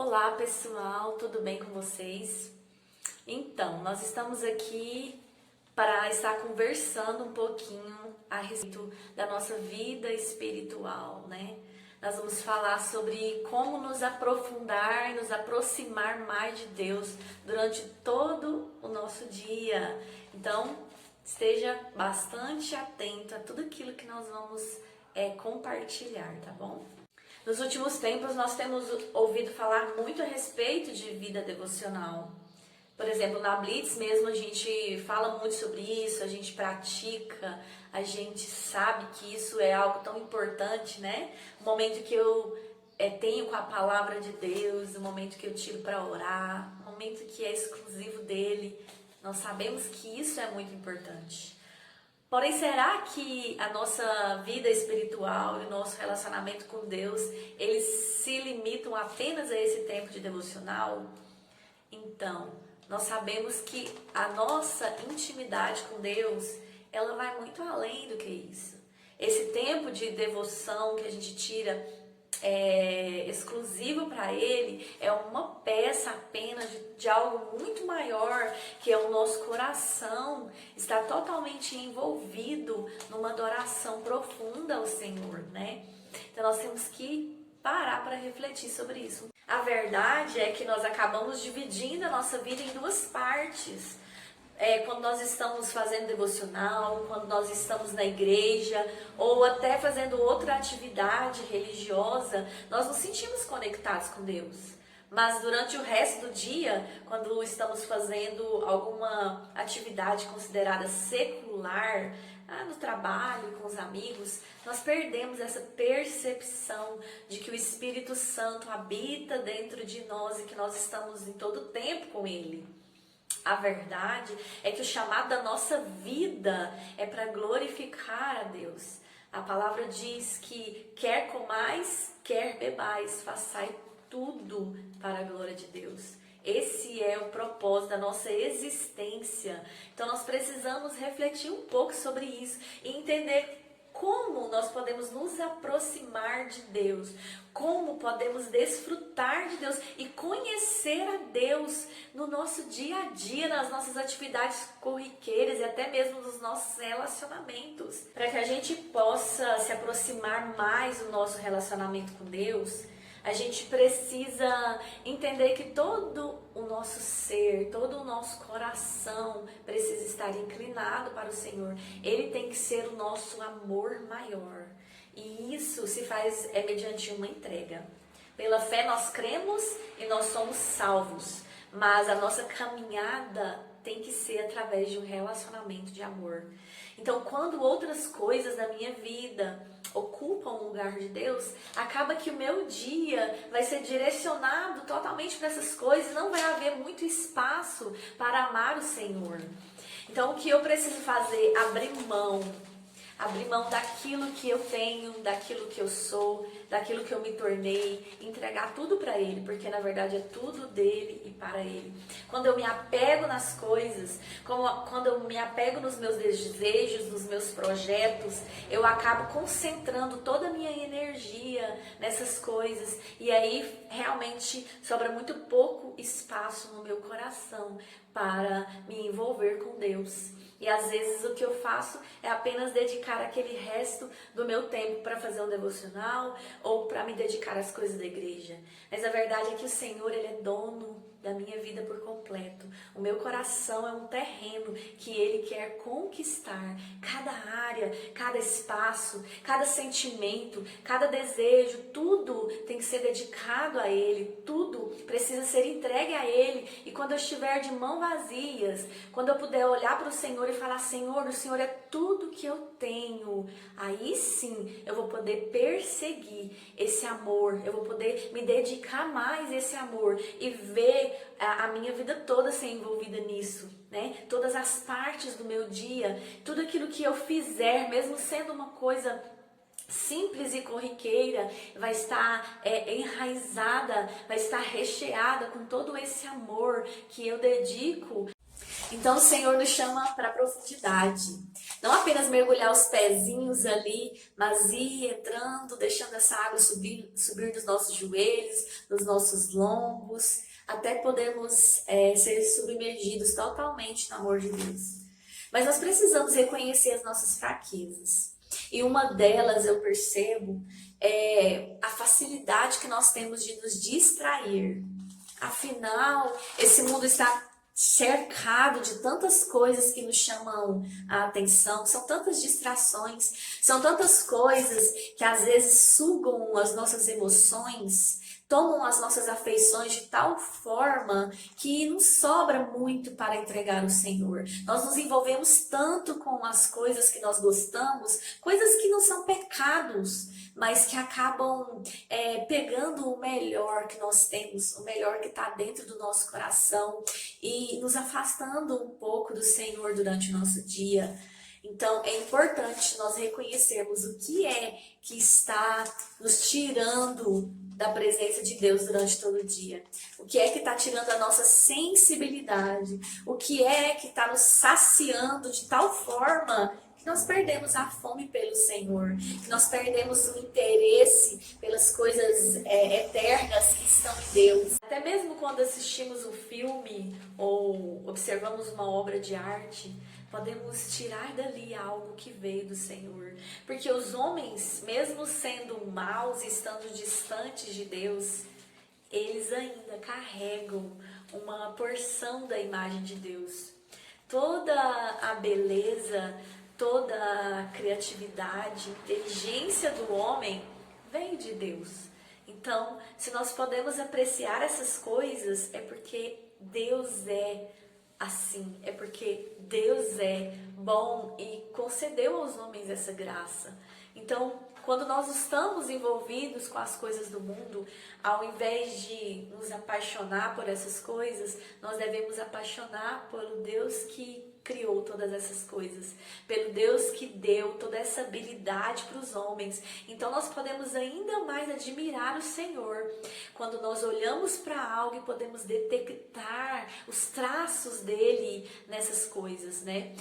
Olá pessoal, tudo bem com vocês? Então, nós estamos aqui para estar conversando um pouquinho a respeito da nossa vida espiritual, né? Nós vamos falar sobre como nos aprofundar, nos aproximar mais de Deus durante todo o nosso dia. Então, esteja bastante atento a tudo aquilo que nós vamos compartilhar, tá bom? Nos últimos tempos, nós temos ouvido falar muito a respeito de vida devocional. Por exemplo, na Blitz mesmo a gente fala muito sobre isso, a gente pratica, a gente sabe que isso é algo tão importante, né? O momento que eu tenho com a palavra de Deus, o momento que eu tiro para orar, o momento que é exclusivo dele, nós sabemos que isso é muito importante. Porém, será que a nossa vida espiritual e o nosso relacionamento com Deus, eles se limitam apenas a esse tempo de devocional? Então, nós sabemos que a nossa intimidade com Deus, ela vai muito além do que isso. Esse tempo de devoção que a gente tira exclusivo para Ele é uma peça apenas de algo muito maior, que é o nosso coração está totalmente envolvido numa adoração profunda ao Senhor, né? Então nós temos que parar para refletir sobre isso. A verdade é que nós acabamos dividindo a nossa vida em duas partes. Quando nós estamos fazendo devocional, quando nós estamos na igreja ou até fazendo outra atividade religiosa, nós nos sentimos conectados com Deus. Mas durante o resto do dia, quando estamos fazendo alguma atividade considerada secular, no trabalho, com os amigos, nós perdemos essa percepção de que o Espírito Santo habita dentro de nós e que nós estamos em todo o tempo com Ele. A verdade é que o chamado da nossa vida é para glorificar a Deus. A palavra diz que quer comais, quer bebais, façai tudo para a glória de Deus. Esse é o propósito da nossa existência. Então nós precisamos refletir um pouco sobre isso e entender como nós podemos nos aproximar de Deus, como podemos desfrutar de Deus e conhecer a Deus no nosso dia a dia, nas nossas atividades corriqueiras e até mesmo nos nossos relacionamentos. Para que a gente possa se aproximar mais do nosso relacionamento com Deus, a gente precisa entender que todo o nosso ser, todo o nosso coração precisa estar inclinado para o Senhor. Ele tem que ser o nosso amor maior. E isso se faz mediante uma entrega. Pela fé nós cremos e nós somos salvos. Mas a nossa caminhada tem que ser através de um relacionamento de amor. Então, quando outras coisas da minha vida ocupam o lugar de Deus, acaba que o meu dia vai ser direcionado totalmente para essas coisas, não vai haver muito espaço para amar o Senhor. Então, o que eu preciso fazer? Abrir mão daquilo que eu tenho, daquilo que eu sou, daquilo que eu me tornei, entregar tudo para Ele, porque na verdade é tudo dele e para Ele. Quando eu me apego nas coisas, quando eu me apego nos meus desejos, nos meus projetos, eu acabo concentrando toda a minha energia nessas coisas e aí realmente sobra muito pouco espaço no meu coração para me envolver com Deus. E às vezes o que eu faço é apenas dedicar aquele resto do meu tempo para fazer um devocional ou para me dedicar às coisas da igreja. Mas a verdade é que o Senhor, Ele é dono da minha vida por completo. O meu coração é um terreno que Ele quer conquistar. Cada área, cada espaço, cada sentimento, cada desejo, tudo tem que ser dedicado a Ele. Tudo precisa ser entregue a Ele. E quando eu estiver de mãos vazias, quando eu puder olhar para o Senhor e falar: Senhor, o Senhor é tudo que eu tenho, aí sim eu vou poder perseguir esse amor, eu vou poder me dedicar mais a esse amor e ver a minha vida toda ser envolvida nisso, né? Todas as partes do meu dia, tudo aquilo que eu fizer, mesmo sendo uma coisa simples e corriqueira, vai estar enraizada, vai estar recheada com todo esse amor que eu dedico. Então o Senhor nos chama para a profundidade. Não apenas mergulhar os pezinhos ali, mas ir entrando, deixando essa água subir dos nossos joelhos, dos nossos lombos, até podermos ser submergidos totalmente no amor de Deus. Mas nós precisamos reconhecer as nossas fraquezas. E uma delas eu percebo é a facilidade que nós temos de nos distrair. Afinal, esse mundo está cercado de tantas coisas que nos chamam a atenção, são tantas distrações, são tantas coisas que às vezes sugam as nossas emoções, tomam as nossas afeições de tal forma que não sobra muito para entregar ao Senhor. Nós nos envolvemos tanto com as coisas que nós gostamos, coisas que não são pecados, mas que acabam pegando o melhor que nós temos, o melhor que está dentro do nosso coração e nos afastando um pouco do Senhor durante o nosso dia. Então, é importante nós reconhecermos o que é que está nos tirando da presença de Deus durante todo o dia. O que é que está tirando a nossa sensibilidade. O que é que está nos saciando de tal forma que nós perdemos a fome pelo Senhor, que nós perdemos o interesse pelas coisas eternas que estão em Deus. Até mesmo quando assistimos um filme ou observamos uma obra de arte, podemos tirar dali algo que veio do Senhor. Porque os homens, mesmo sendo maus e estando distantes de Deus, eles ainda carregam uma porção da imagem de Deus. Toda a beleza, toda a criatividade, inteligência do homem veio de Deus. Então, se nós podemos apreciar essas coisas, é porque Deus é assim, é porque Deus é bom e concedeu aos homens essa graça. Então, quando nós estamos envolvidos com as coisas do mundo, ao invés de nos apaixonar por essas coisas, nós devemos apaixonar pelo Deus que criou todas essas coisas, pelo Deus que deu toda essa habilidade para os homens. Então nós podemos ainda mais admirar o Senhor quando nós olhamos para algo e podemos detectar os traços dele nessas coisas, né?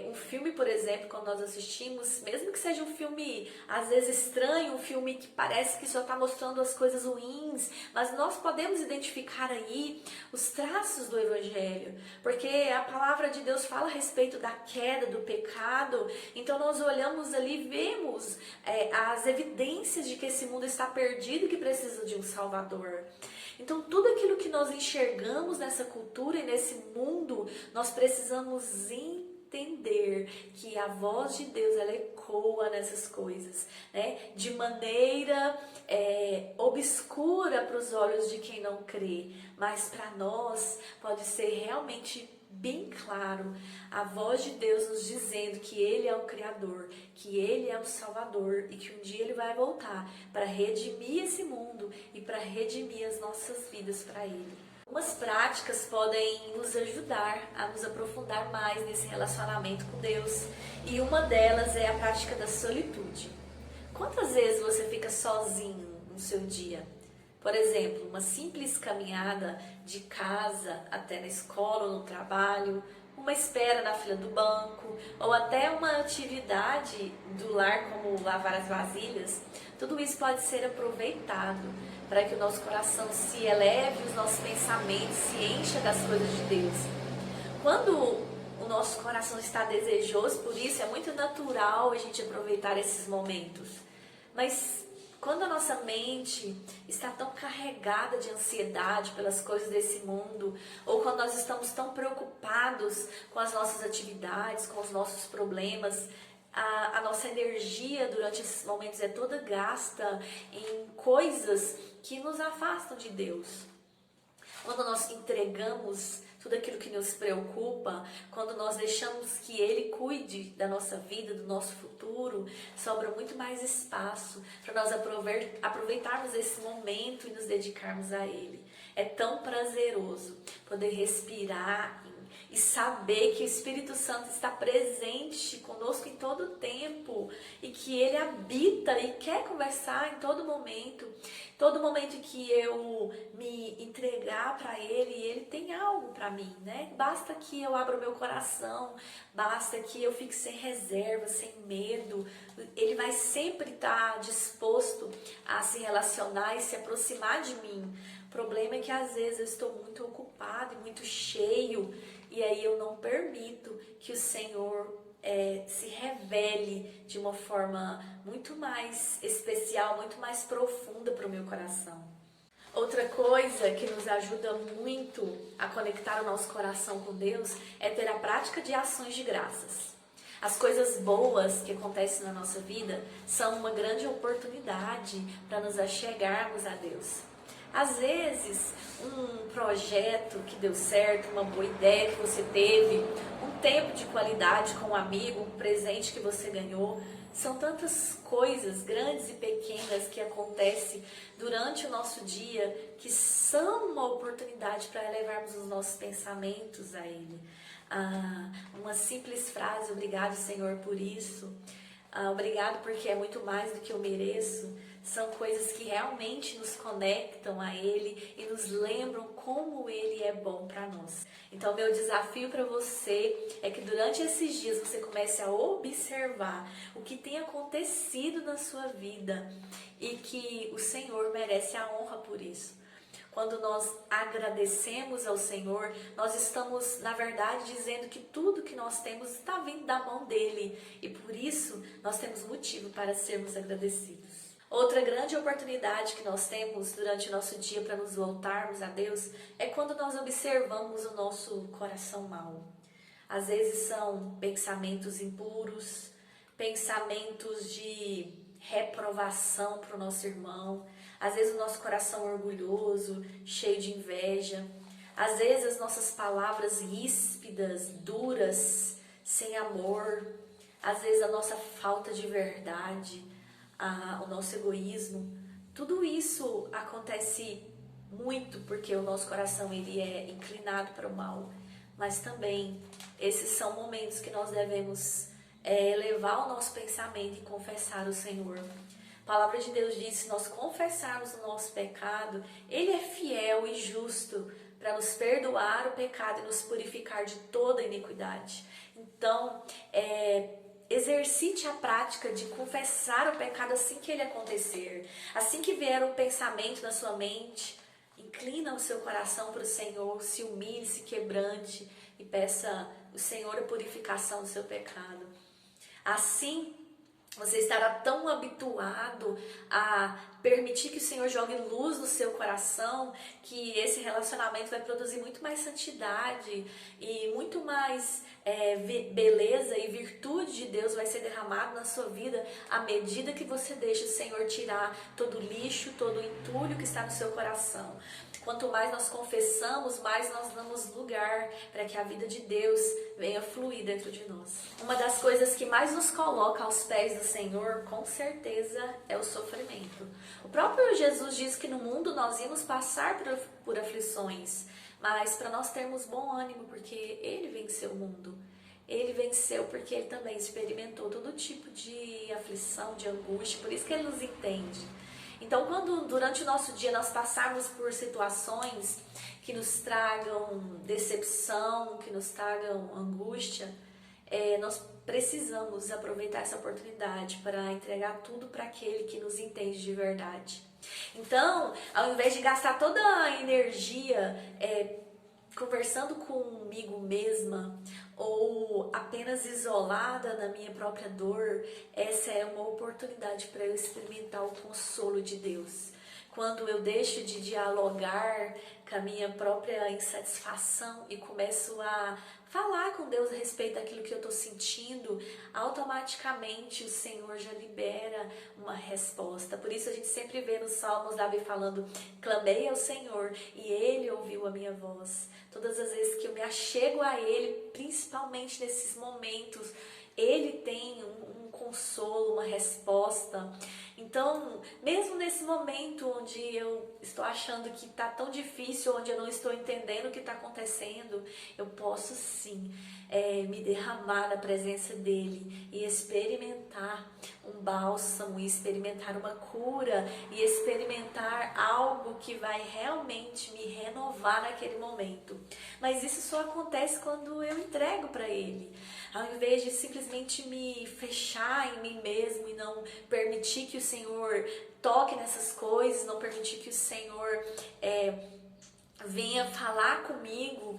Um filme, por exemplo, quando nós assistimos, mesmo que seja um filme às vezes estranho, um filme que parece que só está mostrando as coisas ruins, mas nós podemos identificar aí os traços do Evangelho, porque a palavra de Deus fala a respeito da queda, do pecado. Então nós olhamos ali e vemos as evidências de que esse mundo está perdido e que precisa de um Salvador. Então tudo aquilo que nós enxergamos nessa cultura e nesse mundo, nós precisamos entender que a voz de Deus, ela ecoa nessas coisas, né? De maneira obscura para os olhos de quem não crê, mas para nós pode ser realmente bem claro a voz de Deus nos dizendo que Ele é o Criador, que Ele é o Salvador e que um dia Ele vai voltar para redimir esse mundo e para redimir as nossas vidas para Ele. Algumas práticas podem nos ajudar a nos aprofundar mais nesse relacionamento com Deus, e uma delas é a prática da solitude. Quantas vezes você fica sozinho no seu dia? Por exemplo, uma simples caminhada de casa até na escola ou no trabalho, uma espera na fila do banco, ou até uma atividade do lar como lavar as vasilhas. Tudo isso pode ser aproveitado para que o nosso coração se eleve, os nossos pensamentos se enchem das coisas de Deus. Quando o nosso coração está desejoso por isso, é muito natural a gente aproveitar esses momentos. Mas quando a nossa mente está tão carregada de ansiedade pelas coisas desse mundo, ou quando nós estamos tão preocupados com as nossas atividades, com os nossos problemas, a nossa energia durante esses momentos é toda gasta em coisas que nos afastam de Deus. Quando nós entregamos tudo aquilo que nos preocupa, quando nós deixamos que Ele cuide da nossa vida, do nosso futuro, sobra muito mais espaço para nós aproveitarmos esse momento e nos dedicarmos a Ele. É tão prazeroso poder respirar e e saber que o Espírito Santo está presente conosco em todo o tempo e que Ele habita e quer conversar em todo momento que eu me entregar para Ele tem algo para mim, né? Basta que eu abra o meu coração, basta que eu fique sem reserva, sem medo, Ele vai sempre estar disposto a se relacionar e se aproximar de mim. O problema é que às vezes eu estou muito ocupado e muito cheio, e aí eu não permito que o Senhor se revele de uma forma muito mais especial, muito mais profunda para o meu coração. Outra coisa que nos ajuda muito a conectar o nosso coração com Deus é ter a prática de ações de graças. As coisas boas que acontecem na nossa vida são uma grande oportunidade para nos achegarmos a Deus. Às vezes, um projeto que deu certo, uma boa ideia que você teve, um tempo de qualidade com um amigo, um presente que você ganhou, são tantas coisas grandes e pequenas que acontecem durante o nosso dia que são uma oportunidade para elevarmos os nossos pensamentos a Ele. Uma simples frase, obrigado Senhor por isso, obrigado porque é muito mais do que eu mereço, são coisas que realmente nos conectam a Ele e nos lembram como Ele é bom para nós. Então, meu desafio para você é que durante esses dias você comece a observar o que tem acontecido na sua vida e que o Senhor merece a honra por isso. Quando nós agradecemos ao Senhor, nós estamos, na verdade, dizendo que tudo que nós temos está vindo da mão dEle. E por isso, nós temos motivo para sermos agradecidos. Outra grande oportunidade que nós temos durante o nosso dia para nos voltarmos a Deus é quando nós observamos o nosso coração mau. Às vezes são pensamentos impuros, pensamentos de reprovação para o nosso irmão, às vezes o nosso coração orgulhoso, cheio de inveja, às vezes as nossas palavras ríspidas, duras, sem amor, às vezes a nossa falta de verdade, o nosso egoísmo. Tudo isso acontece muito porque o nosso coração ele é inclinado para o mal, mas também esses são momentos que nós devemos elevar o nosso pensamento e confessar o Senhor. A palavra de Deus diz: se nós confessarmos o nosso pecado, Ele é fiel e justo para nos perdoar o pecado e nos purificar de toda iniquidade. Então, exercite a prática de confessar o pecado assim que ele acontecer. Assim que vier um pensamento na sua mente, inclina o seu coração para o Senhor, se humilhe, se quebrante e peça o Senhor a purificação do seu pecado. Assim, você estará tão habituado a permitir que o Senhor jogue luz no seu coração, que esse relacionamento vai produzir muito mais santidade e muito mais beleza e virtude de Deus vai ser derramado na sua vida à medida que você deixa o Senhor tirar todo o lixo, todo o entulho que está no seu coração. Quanto mais nós confessamos, mais nós damos lugar para que a vida de Deus venha fluir dentro de nós. Uma das coisas que mais nos coloca aos pés do Senhor, com certeza, é o sofrimento. O próprio Jesus diz que no mundo nós íamos passar por aflições, mas para nós termos bom ânimo, porque Ele venceu o mundo. Ele venceu porque Ele também experimentou todo tipo de aflição, de angústia, por isso que Ele nos entende. Então, quando durante o nosso dia nós passarmos por situações que nos tragam decepção, que nos tragam angústia, nós precisamos aproveitar essa oportunidade para entregar tudo para aquele que nos entende de verdade. Então, ao invés de gastar toda a energia conversando comigo mesma ou apenas isolada na minha própria dor, essa é uma oportunidade para eu experimentar o consolo de Deus. Quando eu deixo de dialogar com a minha própria insatisfação e começo a falar com Deus a respeito daquilo que eu estou sentindo, automaticamente o Senhor já libera uma resposta. Por isso a gente sempre vê nos Salmos Davi falando: clamei ao Senhor e Ele ouviu a minha voz. Todas as vezes que eu me achego a Ele, principalmente nesses momentos, Ele tem um consolo, uma resposta. Então, Então, mesmo nesse momento onde eu estou achando que está tão difícil, onde eu não estou entendendo o que está acontecendo, eu posso sim me derramar na presença dele e experimentar um bálsamo, e experimentar uma cura, e experimentar algo que vai realmente me renovar naquele momento. Mas isso só acontece quando eu entrego para ele. Ao invés de simplesmente me fechar em mim mesmo e não permitir que o Senhor toque nessas coisas, não permitir que o Senhor venha falar comigo,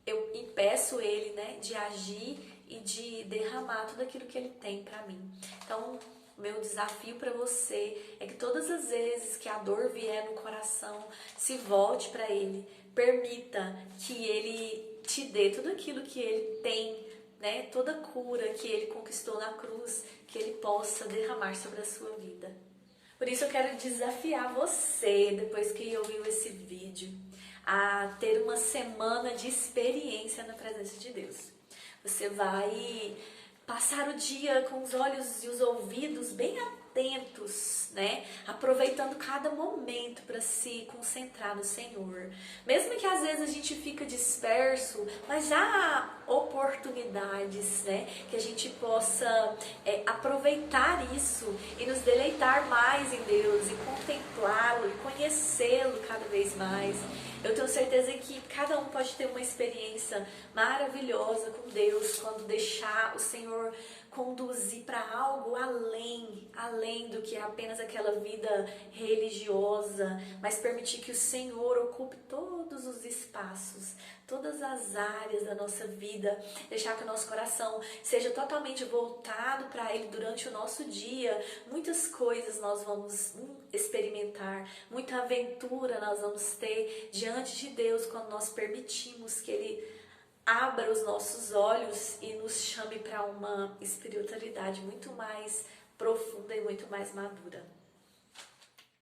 eu impeço ele, né, de agir e de derramar tudo aquilo que ele tem para mim. Então, meu desafio para você é que todas as vezes que a dor vier no coração, se volte para ele, permita que ele te dê tudo aquilo que ele tem, né, toda a cura que ele conquistou na cruz, que ele possa derramar sobre a sua vida. Por isso eu quero desafiar você, depois que ouviu esse vídeo, a ter uma semana de experiência na presença de Deus. Você vai passar o dia com os olhos e os ouvidos bem atentos, né? Aproveitando cada momento para se concentrar no Senhor. Mesmo que às vezes a gente fica disperso, mas há oportunidades, né? Que a gente possa aproveitar isso e nos deleitar mais em Deus e contemplá-lo e conhecê-lo cada vez mais. Eu tenho certeza que cada um pode ter uma experiência maravilhosa com Deus quando deixar o Senhor conduzir para algo além do que apenas aquela vida religiosa, mas permitir que o Senhor ocupe todos os espaços, todas as áreas da nossa vida, deixar que o nosso coração seja totalmente voltado para Ele durante o nosso dia. Muitas coisas nós vamos experimentar, muita aventura nós vamos ter diante de Deus quando nós permitimos que Ele abra os nossos olhos e nos chame para uma espiritualidade muito mais profunda e muito mais madura.